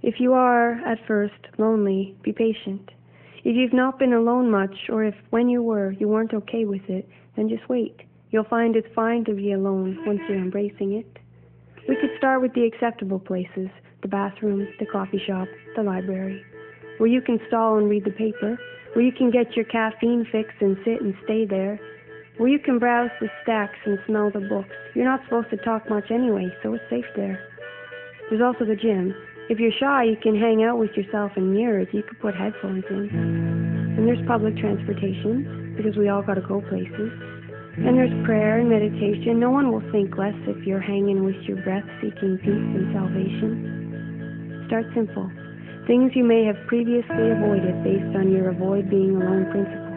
If you are, at first, lonely, be patient. If you've not been alone much, or if, when you were, you weren't okay with it, then just wait. You'll find it's fine to be alone once you're embracing it. We could start with the acceptable places, the bathroom, the coffee shop, the library, where you can stall and read the paper, where you can get your caffeine fix and sit and stay there, where you can browse the stacks and smell the books. You're not supposed to talk much anyway, so it's safe there. There's also the gym. If you're shy, you can hang out with yourself in mirrors. You could put headphones in. And there's public transportation, because we all gotta go places. And there's prayer and meditation. No one will think less if you're hanging with your breath, seeking peace and salvation. Start simple. Things you may have previously avoided based on your avoid being alone principles.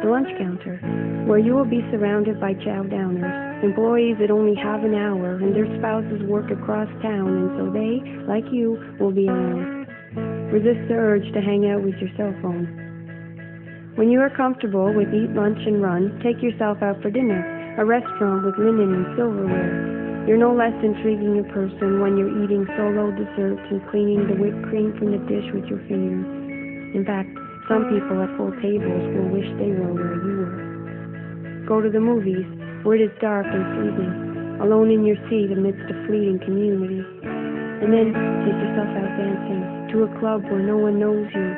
The lunch counter, where you will be surrounded by chow downers, employees that only have an hour and their spouses work across town, and so they, like you, will be alone. Resist the urge to hang out with your cell phone. When you are comfortable with eat lunch and run, take yourself out for dinner, a restaurant with linen and silverware. You're no less intriguing a person when you're eating solo desserts and cleaning the whipped cream from the dish with your fingers. In fact, some people at full tables will wish they were where you were. Go to the movies, where it is dark and freezing, alone in your seat amidst a fleeting community. And then take yourself out dancing, to a club where no one knows you.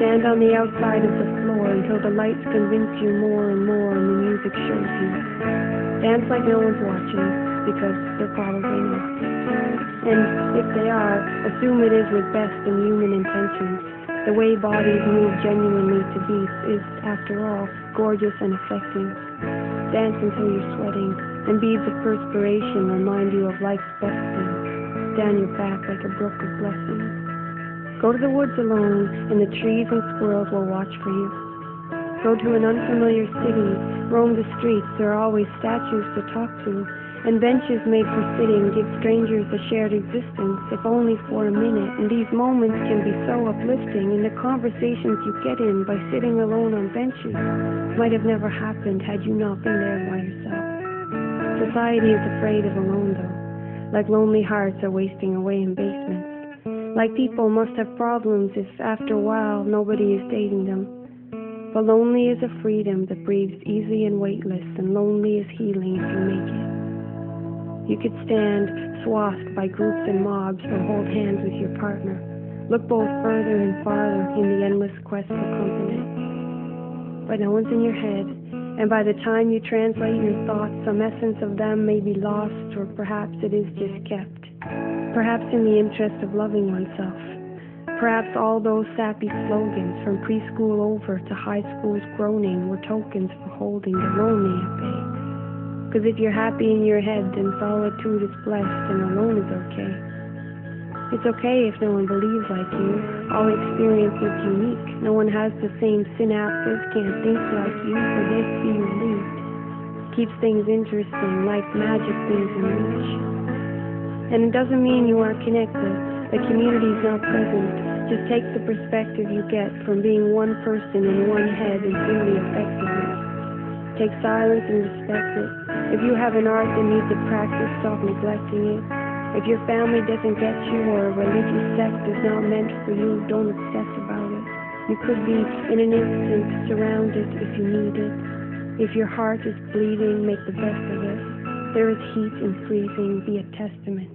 Stand on the outside of the floor until the lights convince you more and more and the music shows you. Dance like no one's watching, because they're probably not. And if they are, assume it is with best and human intentions. The way bodies move genuinely to beats is, after all, gorgeous and affecting. Dance until you're sweating, and beads of perspiration remind you of life's best things, down your back like a brook of blessings. Go to the woods alone, and the trees and squirrels will watch for you. Go to an unfamiliar city, roam the streets, there are always statues to talk to, and benches made for sitting give strangers a shared existence, if only for a minute, and these moments can be so uplifting, and the conversations you get in by sitting alone on benches might have never happened had you not been there by yourself. Society is afraid of alone, though, like lonely hearts are wasting away in basements. Like people must have problems if, after a while, nobody is dating them. But lonely is a freedom that breathes easy and weightless, and lonely is healing if you make it. You could stand, swathed by groups and mobs, or hold hands with your partner. Look both further and farther in the endless quest for company. But no one's in your head, and by the time you translate your thoughts, some essence of them may be lost, or perhaps it is just kept. Perhaps in the interest of loving oneself. Perhaps all those sappy slogans, from preschool over to high school's groaning, were tokens for holding the lonely at bay. Because if you're happy in your head, then solitude is blessed and alone is okay. It's okay if no one believes like you. All experience is unique. No one has the same synapses, can't think like you, for this be relieved. Keeps things interesting, life's magic things in reach. And it doesn't mean you aren't connected, the community's not present. Just take the perspective you get from being one person in one head and feel the effectiveness. Take silence and respect it. If you have an art that needs a practice, stop neglecting it. If your family doesn't get you or a religious sect is not meant for you, don't obsess about it. You could be, in an instant, surrounded if you need it. If your heart is bleeding, make the best of it. There is heat in freezing, be a testament.